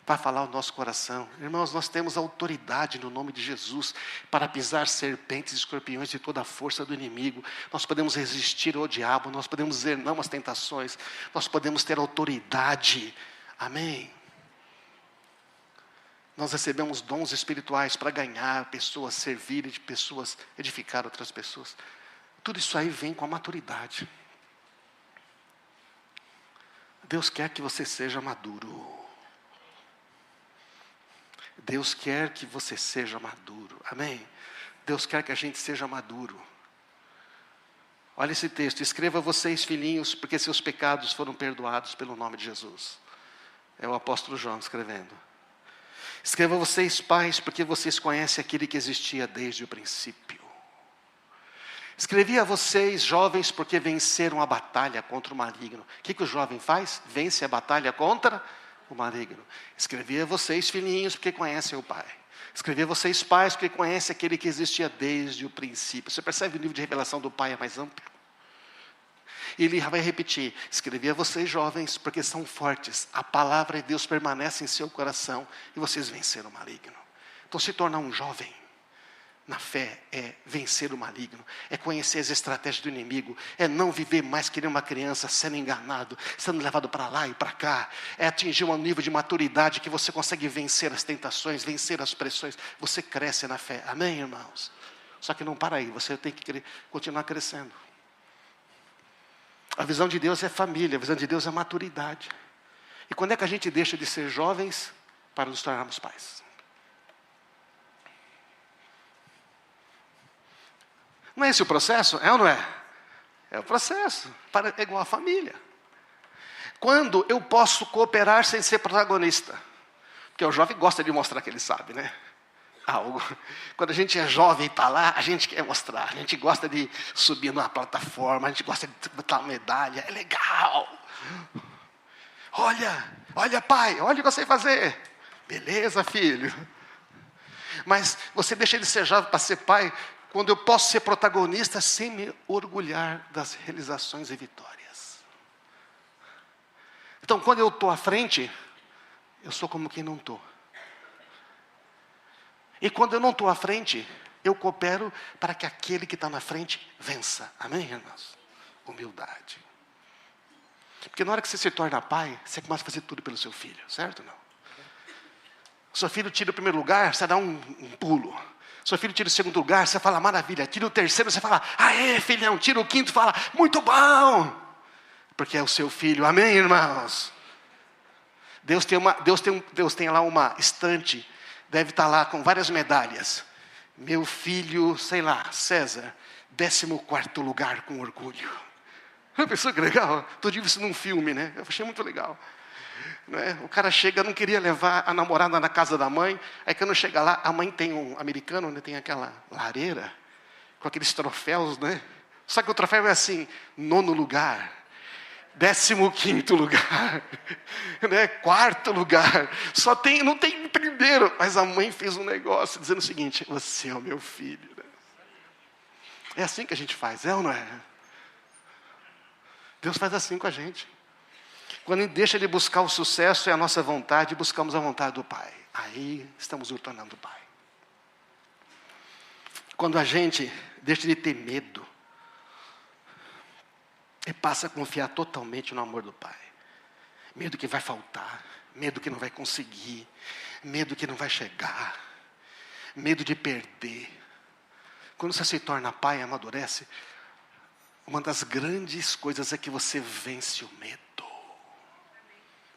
para falar o nosso coração. Irmãos, nós temos autoridade no nome de Jesus, para pisar serpentes e escorpiões de toda a força do inimigo. Nós podemos resistir ao diabo, nós podemos dizer não às tentações, nós podemos ter autoridade. Amém? Nós recebemos dons espirituais para ganhar pessoas, servir de pessoas, edificar outras pessoas. Tudo isso aí vem com a maturidade. Deus quer que você seja maduro. Deus quer que você seja maduro. Amém? Deus quer que a gente seja maduro. Olha esse texto. Escreva vocês, filhinhos, porque seus pecados foram perdoados pelo nome de Jesus. É o apóstolo João escrevendo. Escreva vocês, pais, porque vocês conhecem aquele que existia desde o princípio. Escrevi a vocês, jovens, porque venceram a batalha contra o maligno. O que o jovem faz? Vence a batalha contra o maligno. Escrevi a vocês, filhinhos, porque conhecem o Pai. Escrevi a vocês, pais, porque conhecem aquele que existia desde o princípio. Você percebe o nível de revelação do Pai é mais amplo? E ele vai repetir: escrevi a vocês, jovens, porque são fortes. A palavra de Deus permanece em seu coração e vocês venceram o maligno. Então, se tornar um jovem na fé é vencer o maligno, é conhecer as estratégias do inimigo, é não viver mais que nem uma criança, sendo enganado, sendo levado para lá e para cá, é atingir um nível de maturidade que você consegue vencer as tentações, vencer as pressões, você cresce na fé. Amém, irmãos? Só que não para aí, você tem que continuar crescendo. A visão de Deus é família, a visão de Deus é maturidade. E quando é que a gente deixa de ser jovens para nos tornarmos pais? Não é esse o processo? É ou não é? É o processo. É igual a família. Quando eu posso cooperar sem ser protagonista? Porque o jovem gosta de mostrar que ele sabe, né? Algo. Quando a gente é jovem e está lá, a gente quer mostrar. A gente gosta de subir numa plataforma, a gente gosta de botar uma medalha. É legal. Olha pai, olha o que eu sei fazer. Beleza, filho. Mas você deixa de ser jovem para ser pai quando eu posso ser protagonista sem me orgulhar das realizações e vitórias. Então, quando eu estou à frente, eu sou como quem não estou. E quando eu não estou à frente, eu coopero para que aquele que está na frente vença. Amém, irmãos? Humildade. Porque na hora que você se torna pai, você começa a fazer tudo pelo seu filho, certo ou não? Seu filho tira o primeiro lugar, você dá um pulo. Seu filho tira o segundo lugar, você fala maravilha. Tira o terceiro, você fala, aê, filhão. Tira o quinto, fala, muito bom. Porque é o seu filho, amém, irmãos? Deus tem lá uma estante, deve estar lá com várias medalhas. Meu filho, sei lá, César, 14º lugar com orgulho. Uma pessoa que legal, todo dia isso num filme, né? Eu achei muito legal. Né? O cara chega, não queria levar a namorada na casa da mãe. Aí quando chega lá, a mãe tem um americano, né? Tem aquela lareira com aqueles troféus, né? Só que o troféu é assim, 9º lugar, 15º lugar, né? 4º lugar. Não tem primeiro. Mas a mãe fez um negócio dizendo o seguinte: você é o meu filho. Né? É assim que a gente faz, é ou não é? Deus faz assim com a gente. Quando a gente deixa de buscar o sucesso e a nossa vontade, buscamos a vontade do Pai. Aí estamos nos tornando Pai. Quando a gente deixa de ter medo e passa a confiar totalmente no amor do Pai. Medo que vai faltar, medo que não vai conseguir, medo que não vai chegar, medo de perder. Quando você se torna pai e amadurece, uma das grandes coisas é que você vence o medo.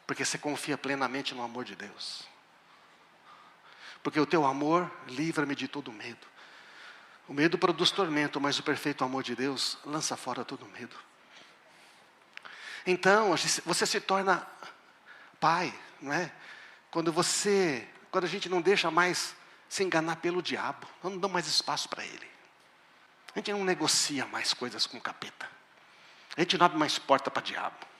Porque você confia plenamente no amor de Deus. Porque o teu amor livra-me de todo medo. O medo produz tormento, mas o perfeito amor de Deus lança fora todo medo. Então, você se torna pai, não é? Quando a gente não deixa mais se enganar pelo diabo, não dá mais espaço para ele. A gente não negocia mais coisas com o capeta. A gente não abre mais porta para diabo.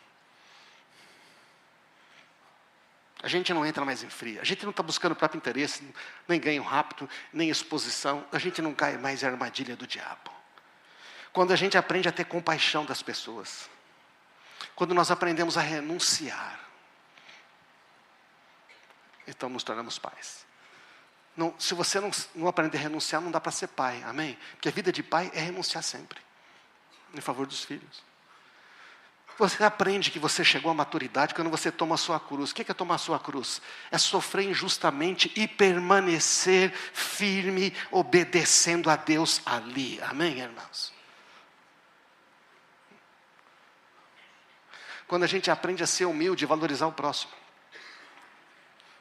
A gente não entra mais em fria. A gente não está buscando o próprio interesse, nem ganho rápido, nem exposição. A gente não cai mais em armadilha do diabo. Quando a gente aprende a ter compaixão das pessoas. Quando nós aprendemos a renunciar. Então nos tornamos pais. Não, se você não aprender a renunciar, não dá para ser pai. Amém? Porque a vida de pai é renunciar sempre. Em favor dos filhos. Você aprende que você chegou à maturidade quando você toma a sua cruz. O que é tomar a sua cruz? É sofrer injustamente e permanecer firme, obedecendo a Deus ali. Amém, irmãos? Quando a gente aprende a ser humilde e valorizar o próximo.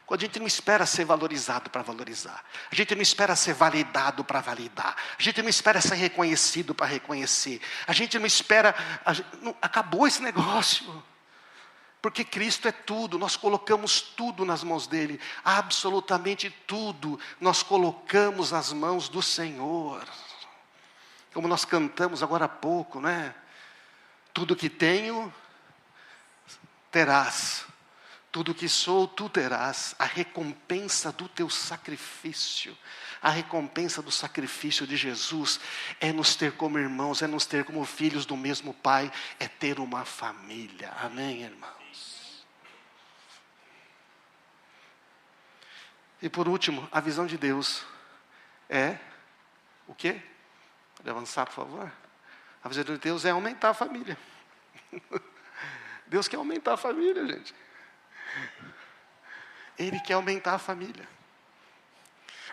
Quando a gente não espera ser valorizado para valorizar. A gente não espera ser validado para validar. A gente não espera ser reconhecido para reconhecer. A gente não espera... acabou esse negócio. Porque Cristo é tudo. Nós colocamos tudo nas mãos dEle. Absolutamente tudo nós colocamos nas mãos do Senhor. Como nós cantamos agora há pouco, né? Tudo que tenho, terás. Tudo que sou, tu terás. A recompensa do teu sacrifício. A recompensa do sacrifício de Jesus é nos ter como irmãos, é nos ter como filhos do mesmo Pai, é ter uma família. Amém, irmãos? E por último, a visão de Deus é o quê? Pode avançar, por favor? A visão de Deus é aumentar a família. Deus quer aumentar a família, gente. Ele quer aumentar a família.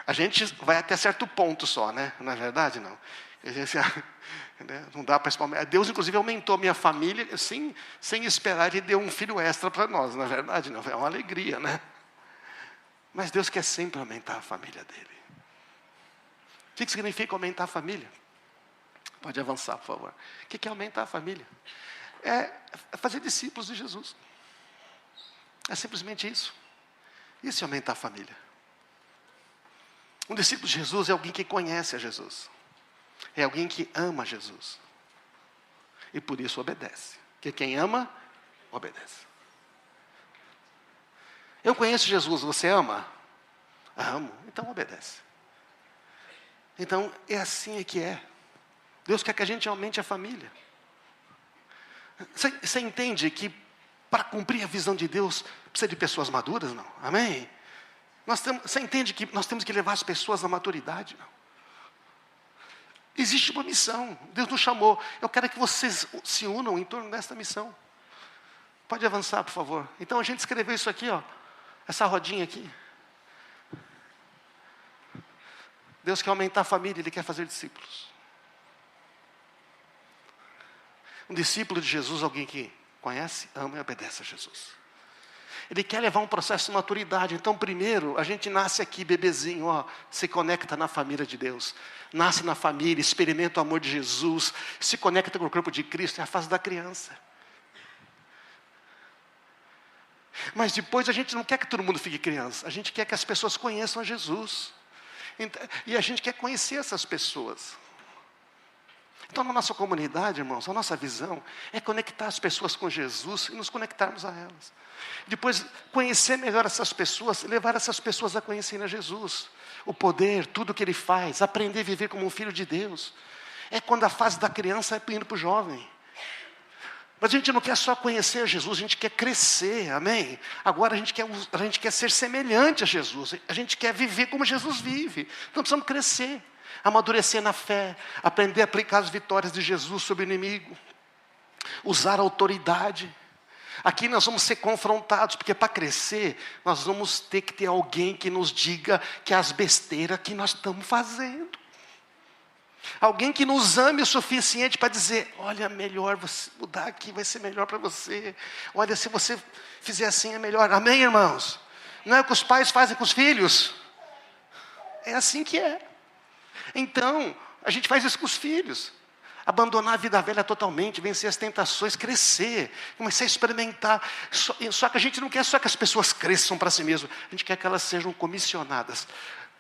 A gente vai até certo ponto só, né? Não é verdade, não? A gente, não dá para experimentar. Deus, inclusive, aumentou a minha família sem esperar. Ele deu um filho extra para nós, não é verdade, não? É uma alegria, né? Mas Deus quer sempre aumentar a família dele. O que significa aumentar a família? Pode avançar, por favor. O que é aumentar a família? É fazer discípulos de Jesus. É simplesmente isso. Isso é aumentar a família. Um discípulo de Jesus é alguém que conhece a Jesus. É alguém que ama Jesus. E por isso obedece. Porque quem ama, obedece. Eu conheço Jesus, você ama? Amo, então obedece. Então, é assim que é. Deus quer que a gente aumente a família. Você entende que para cumprir a visão de Deus, precisa de pessoas maduras, não? Amém? Você entende que nós temos que levar as pessoas à maturidade, não? Existe uma missão, Deus nos chamou. Eu quero que vocês se unam em torno dessa missão. Pode avançar, por favor. Então a gente escreveu isso aqui, ó, essa rodinha aqui. Deus quer aumentar a família, Ele quer fazer discípulos. Um discípulo de Jesus, alguém que conhece, ama e obedece a Jesus. Ele quer levar um processo de maturidade. Então, primeiro, a gente nasce aqui, bebezinho, ó, se conecta na família de Deus. Nasce na família, experimenta o amor de Jesus, se conecta com o corpo de Cristo, é a fase da criança. Mas depois a gente não quer que todo mundo fique criança. A gente quer que as pessoas conheçam a Jesus. E a gente quer conhecer essas pessoas. Então, na nossa comunidade, irmãos, a nossa visão é conectar as pessoas com Jesus e nos conectarmos a elas. Depois, conhecer melhor essas pessoas, levar essas pessoas a conhecerem a Jesus. O poder, tudo que Ele faz, aprender a viver como um filho de Deus. É quando a fase da criança é indo para o jovem. Mas a gente não quer só conhecer Jesus, a gente quer crescer, amém? Agora a gente quer ser semelhante a Jesus. A gente quer viver como Jesus vive. Então precisamos crescer. Amadurecer na fé, aprender a aplicar as vitórias de Jesus sobre o inimigo, usar a autoridade. Aqui nós vamos ser confrontados, porque para crescer, nós vamos ter que ter alguém que nos diga que as besteiras que nós estamos fazendo. Alguém que nos ame o suficiente para dizer, olha, melhor você mudar aqui, vai ser melhor para você. Olha, se você fizer assim é melhor. Amém, irmãos? Não é o que os pais fazem com os filhos? É assim que é. Então, a gente faz isso com os filhos. Abandonar a vida velha totalmente, vencer as tentações, crescer, começar a experimentar. Só que a gente não quer só que as pessoas cresçam para si mesmas. A gente quer que elas sejam comissionadas.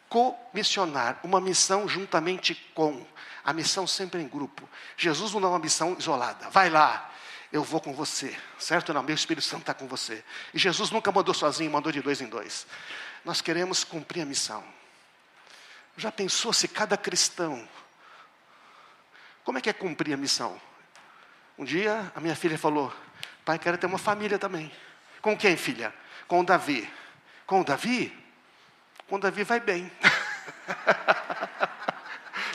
Comissionar, uma missão juntamente com. A missão sempre em grupo. Jesus não dá uma missão isolada. Vai lá, eu vou com você. Certo? Não, meu Espírito Santo está com você. E Jesus nunca mandou sozinho, mandou de 2 em 2. Nós queremos cumprir a missão. Já pensou se cada cristão... Como é que é cumprir a missão? Um dia a minha filha falou, pai, quero ter uma família também. Com quem, filha? Com o Davi. Com o Davi? Com o Davi vai bem.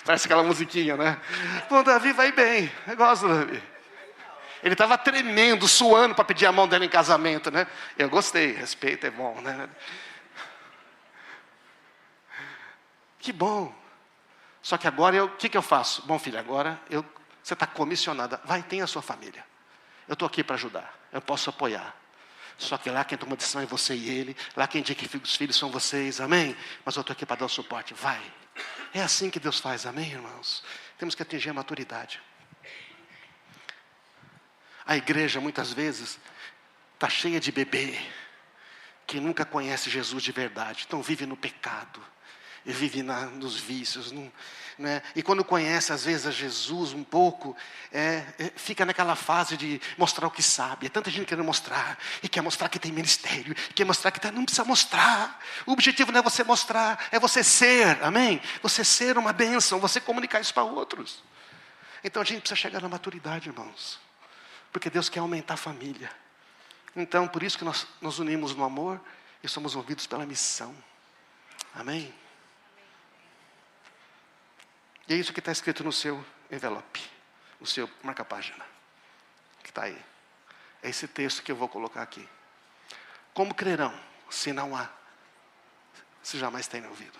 Parece aquela musiquinha, né? Com o Davi vai bem. Eu gosto do Davi. Ele estava tremendo, suando para pedir a mão dela em casamento, né? Eu gostei, respeito é bom, né? Que bom. Só que agora, o que eu faço? Bom, filha, agora você está comissionada. Vai, tem a sua família. Eu estou aqui para ajudar. Eu posso apoiar. Só que lá quem toma decisão é você e ele. Lá quem diz que os filhos são vocês. Amém? Mas eu estou aqui para dar o suporte. Vai. É assim que Deus faz. Amém, irmãos? Temos que atingir a maturidade. A igreja, muitas vezes, está cheia de bebê que nunca conhece Jesus de verdade. Então vive no pecado. E vive nos vícios. Né? E quando conhece, às vezes, a Jesus um pouco, fica naquela fase de mostrar o que sabe. É tanta gente querendo mostrar. E quer mostrar que tem ministério. Quer mostrar que não precisa mostrar. O objetivo não é você mostrar, é você ser. Amém? Você ser uma bênção, você comunicar isso para outros. Então a gente precisa chegar na maturidade, irmãos. Porque Deus quer aumentar a família. Então, por isso que nós nos unimos no amor e somos movidos pela missão. Amém? E é isso que está escrito no seu envelope, no seu marca-página, que está aí. É esse texto que eu vou colocar aqui. Como crerão, se não há, se jamais têm ouvido?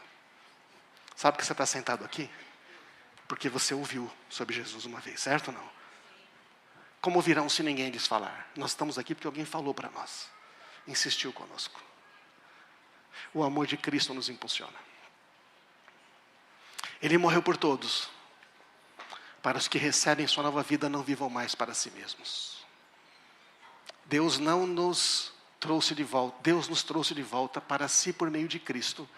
Sabe que você está sentado aqui? Porque você ouviu sobre Jesus uma vez, certo ou não? Como virão se ninguém lhes falar? Nós estamos aqui porque alguém falou para nós, insistiu conosco. O amor de Cristo nos impulsiona. Ele morreu por todos, para os que recebem sua nova vida não vivam mais para si mesmos. Deus nos trouxe de volta para si por meio de Cristo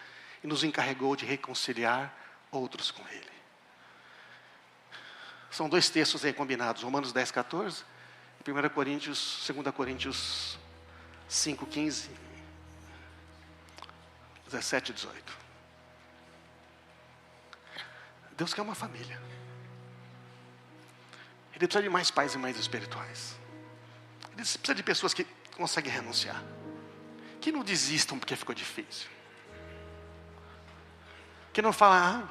e nos encarregou de reconciliar outros com Ele. São dois textos aí combinados, Romanos 10, 14 e 2 Coríntios 5, 15, 17 e 18. Deus quer uma família. Ele precisa de mais pais e mães espirituais. Ele precisa de pessoas que conseguem renunciar. Que não desistam porque ficou difícil. Que não falam,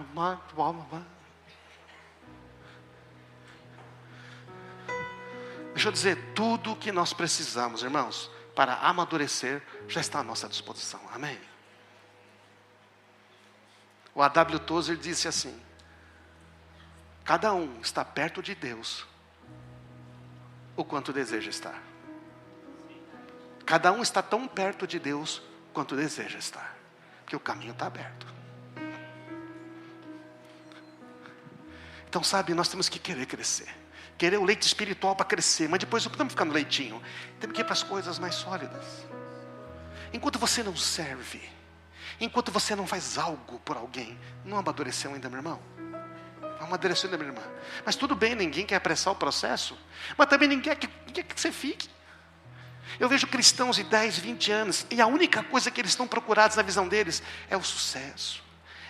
Deixa eu dizer, tudo o que nós precisamos, irmãos, para amadurecer, já está à nossa disposição. Amém? O A.W. Tozer disse assim: cada um está perto de Deus o quanto deseja estar. Cada um está tão perto de Deus quanto deseja estar. Porque o caminho está aberto. Então, sabe, nós temos que querer crescer. Querer o leite espiritual para crescer. Mas depois não podemos ficar no leitinho. Temos que ir para as coisas mais sólidas. Enquanto você não serve, enquanto você não faz algo por alguém, não amadureceu ainda, meu irmão? Amadureceu ainda, minha irmã. Mas tudo bem, ninguém quer apressar o processo. Mas também ninguém quer que você fique. Eu vejo cristãos de 10, 20 anos, e a única coisa que eles estão procurados na visão deles é o sucesso,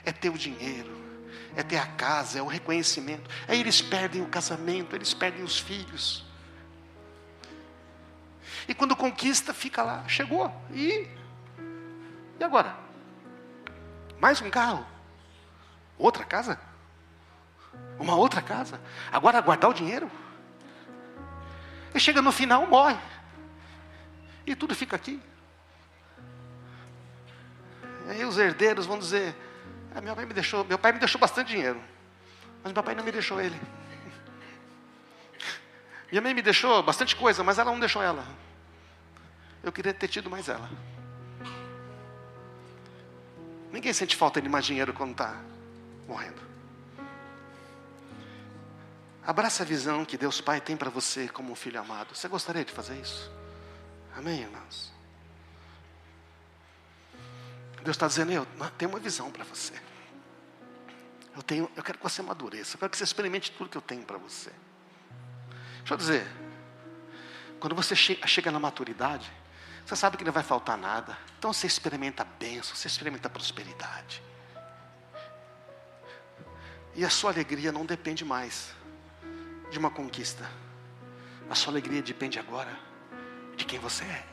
é ter o dinheiro, é ter a casa, é o reconhecimento. Aí eles perdem o casamento, eles perdem os filhos. E quando conquista, fica lá, chegou. E agora? Mais um carro? Outra casa? Uma outra casa? Agora guardar o dinheiro? E chega no final, morre. E tudo fica aqui. E aí os herdeiros vão dizer: meu pai me deixou bastante dinheiro, mas meu pai não me deixou ele. Minha mãe me deixou bastante coisa, mas ela não deixou ela. Eu queria ter tido mais ela. Ninguém sente falta de mais dinheiro quando está morrendo. Abraça a visão que Deus Pai tem para você como um filho amado. Você gostaria de fazer isso? Amém, irmãos? Deus está dizendo: eu tenho uma visão para você. Eu quero que você amadureça. Eu quero que você experimente tudo que eu tenho para você. Deixa eu dizer, quando você chega na maturidade, você sabe que não vai faltar nada. Então você experimenta a bênção, você experimenta a prosperidade. E a sua alegria não depende mais de uma conquista. A sua alegria depende agora de quem você é,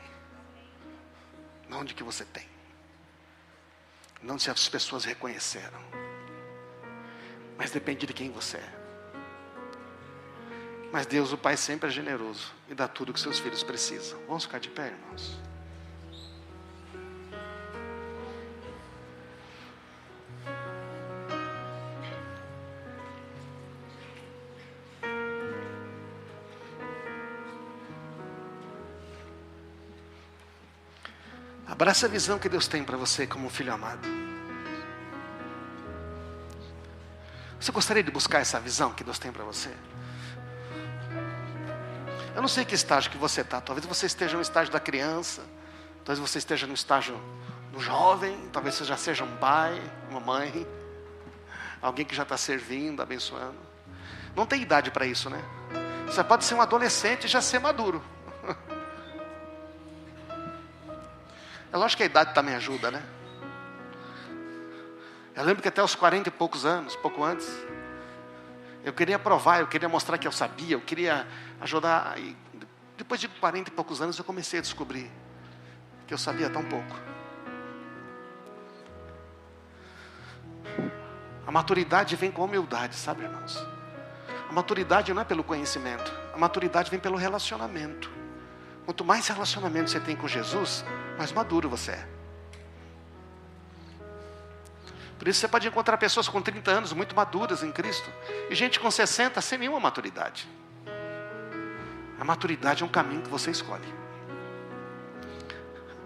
não de que você tem, não se as pessoas reconheceram, mas depende de quem você é. Mas Deus, o Pai, sempre é generoso e dá tudo que seus filhos precisam. Vamos ficar de pé, irmãos? Abraça a visão que Deus tem para você como um filho amado. Você gostaria de buscar essa visão que Deus tem para você? Eu não sei que estágio que você está. Talvez você esteja no estágio da criança. Talvez você esteja no estágio do jovem. Talvez você já seja um pai, uma mãe. Alguém que já está servindo, abençoando. Não tem idade para isso, né? Você pode ser um adolescente e já ser maduro. É lógico que a idade também ajuda, né? Eu lembro que até os 40 e poucos anos, pouco antes, eu queria provar, eu queria mostrar que eu sabia, eu queria ajudar. E depois de 40 e poucos anos eu comecei a descobrir que eu sabia tão pouco. A maturidade vem com humildade, sabe, irmãos? A maturidade não é pelo conhecimento, a maturidade vem pelo relacionamento. Quanto mais relacionamento você tem com Jesus, mais maduro você é. Por isso você pode encontrar pessoas com 30 anos muito maduras em Cristo e gente com 60 sem nenhuma maturidade. A maturidade é um caminho que você escolhe.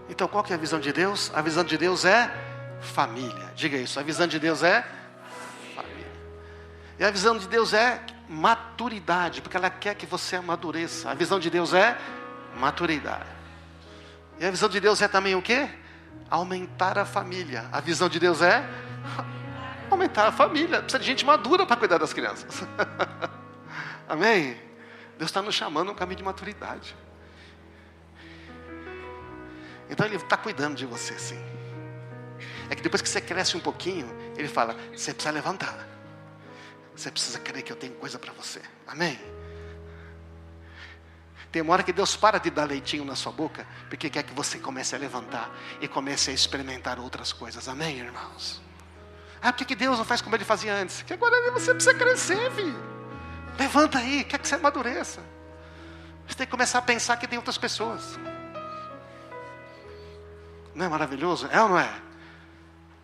Então qual que é a visão de Deus? A visão de Deus é família. Diga isso, a visão de Deus é família. E a visão de Deus é maturidade, porque ela quer que você amadureça. A visão de Deus é maturidade. E a visão de Deus é também o quê? Aumentar a família. A visão de Deus é aumentar a família. Precisa de gente madura para cuidar das crianças. Amém? Deus está nos chamando a um caminho de maturidade. Então Ele está cuidando de você, sim. É que depois que você cresce um pouquinho, Ele fala, você precisa levantar. Você precisa crer que eu tenho coisa para você. Amém? Tem uma hora que Deus para de dar leitinho na sua boca, porque quer que você comece a levantar e comece a experimentar outras coisas. Amém, irmãos? Ah, por que Deus não faz como Ele fazia antes? Que agora você precisa crescer, filho. Levanta aí, quer que você amadureça. Você tem que começar a pensar que tem outras pessoas. Não é maravilhoso? É ou não é?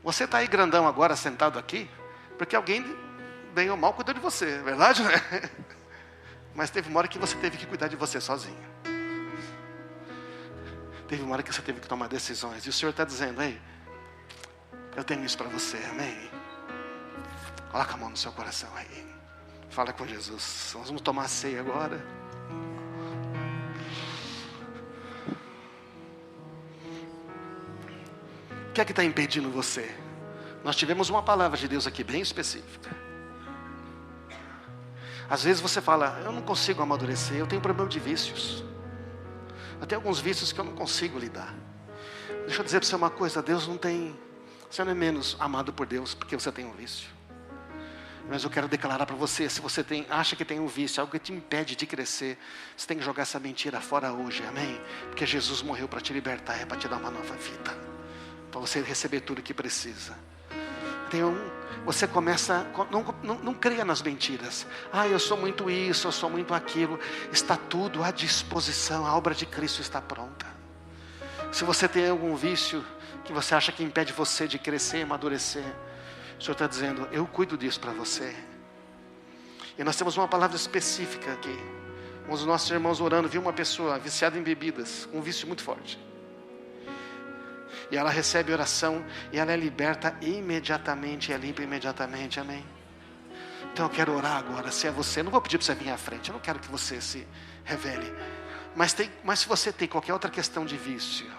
Você está aí grandão agora, sentado aqui, porque alguém, bem ou mal, cuidou de você, é verdade, não é? Mas teve uma hora que você teve que cuidar de você sozinho. Teve uma hora que você teve que tomar decisões. E o Senhor está dizendo, ei, eu tenho isso para você, amém? Coloca a mão no seu coração aí. Fala com Jesus. Nós vamos tomar a ceia agora. O que é que está impedindo você? Nós tivemos uma palavra de Deus aqui bem específica. Às vezes você fala, eu não consigo amadurecer, eu tenho problema de vícios. Eu tenho alguns vícios que eu não consigo lidar. Deixa eu dizer para você uma coisa, Deus não tem... Você não é menos amado por Deus porque você tem um vício. Mas eu quero declarar para você, se você acha que tem um vício, algo que te impede de crescer, você tem que jogar essa mentira fora hoje, amém? Porque Jesus morreu para te libertar, é para te dar uma nova vida. Para você receber tudo que precisa. Você começa, não creia nas mentiras. Ah, eu sou muito isso, eu sou muito aquilo. Está tudo à disposição, a obra de Cristo está pronta. Se você tem algum vício que você acha que impede você de crescer, amadurecer, o Senhor está dizendo, eu cuido disso para você. E nós temos uma palavra específica aqui. Um dos nossos irmãos orando, viu uma pessoa viciada em bebidas, um vício muito forte. E ela recebe oração e ela é liberta imediatamente, é limpa imediatamente, amém? Então eu quero orar agora, se é você, não vou pedir para você vir à frente, eu não quero que você se revele. Mas se você tem qualquer outra questão de vício,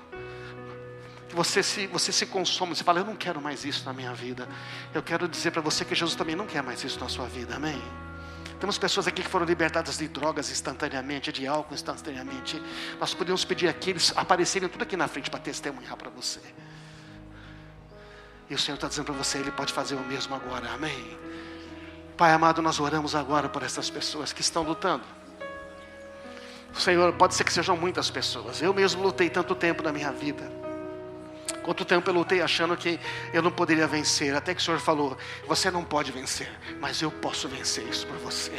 que você se consome, você fala, eu não quero mais isso na minha vida. Eu quero dizer para você que Jesus também não quer mais isso na sua vida, amém? Temos pessoas aqui que foram libertadas de drogas instantaneamente, de álcool instantaneamente. Nós podemos pedir aqui, eles aparecerem tudo aqui na frente para testemunhar para você. E o Senhor está dizendo para você, Ele pode fazer o mesmo agora, amém? Pai amado, nós oramos agora por essas pessoas que estão lutando. Senhor, pode ser que sejam muitas pessoas. Eu mesmo lutei tanto tempo na minha vida. Quanto tempo eu lutei achando que eu não poderia vencer. Até que o Senhor falou, você não pode vencer, mas eu posso vencer isso por você.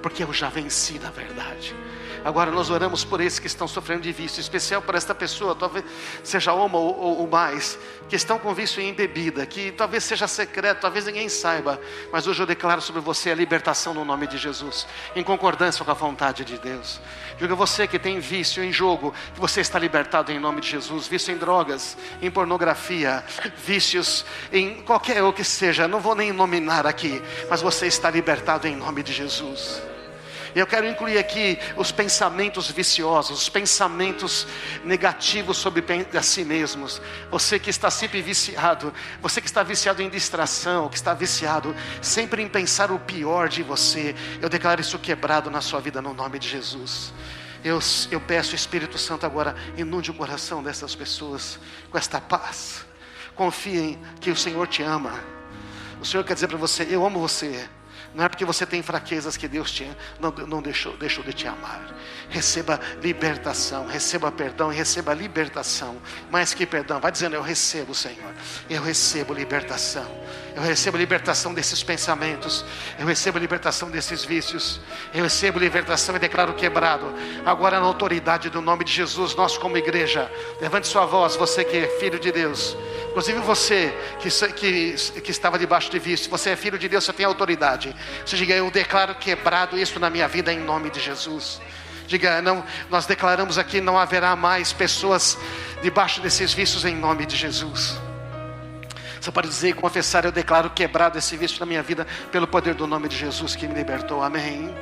Porque eu já venci na verdade. Agora nós oramos por esses que estão sofrendo de vício, em especial por esta pessoa, talvez seja uma ou mais, que estão com vício em bebida, que talvez seja secreto, talvez ninguém saiba, mas hoje eu declaro sobre você a libertação no nome de Jesus, em concordância com a vontade de Deus. Diga você que tem vício em jogo, que você está libertado em nome de Jesus. Vício em drogas, em pornografia, vícios em qualquer o que seja, não vou nem nominar aqui, mas você está libertado em nome de Jesus. Eu quero incluir aqui os pensamentos viciosos, os pensamentos negativos sobre a si mesmos. Você que está sempre viciado, você que está viciado em distração, que está viciado sempre em pensar o pior de você, eu declaro isso quebrado na sua vida no nome de Jesus. Eu peço, Espírito Santo, agora inunde o coração dessas pessoas com esta paz. Confiem que o Senhor te ama. O Senhor quer dizer para você: eu amo você. Não é porque você tem fraquezas que Deus não deixou de te amar. Receba libertação, receba perdão e receba libertação. Mais que perdão, vai dizendo: eu recebo, Senhor. Eu recebo libertação. Eu recebo libertação desses pensamentos. Eu recebo libertação desses vícios. Eu recebo libertação e declaro quebrado. Agora na autoridade do nome de Jesus, nós como igreja, levante sua voz, você que é filho de Deus. Inclusive você que estava debaixo de vício, você é filho de Deus, você tem autoridade. Você diga: eu declaro quebrado isso na minha vida em nome de Jesus. Diga: não, nós declaramos aqui, não haverá mais pessoas debaixo desses vícios em nome de Jesus. Você pode dizer e confessar: eu declaro quebrado esse vício na minha vida pelo poder do nome de Jesus que me libertou. Amém.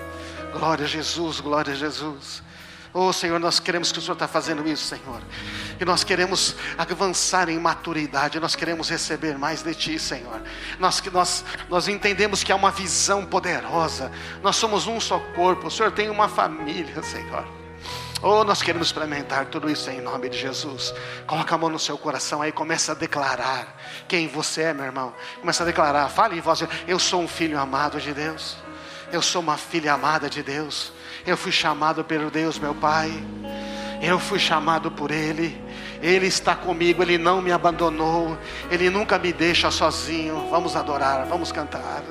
Glória a Jesus, glória a Jesus. Oh Senhor, nós queremos que o Senhor está fazendo isso, Senhor. E nós queremos avançar em maturidade. Nós queremos receber mais de Ti, Senhor. Nós entendemos que há uma visão poderosa. Nós somos um só corpo. O Senhor tem uma família, Senhor. Oh, nós queremos experimentar tudo isso em nome de Jesus. Coloca a mão no seu coração aí, começa a declarar quem você é, meu irmão. Começa a declarar, fale em voz: eu sou um filho amado de Deus. Eu sou uma filha amada de Deus. Eu fui chamado pelo Deus meu Pai. Eu fui chamado por Ele. Ele está comigo, Ele não me abandonou. Ele nunca me deixa sozinho. Vamos adorar, vamos cantar.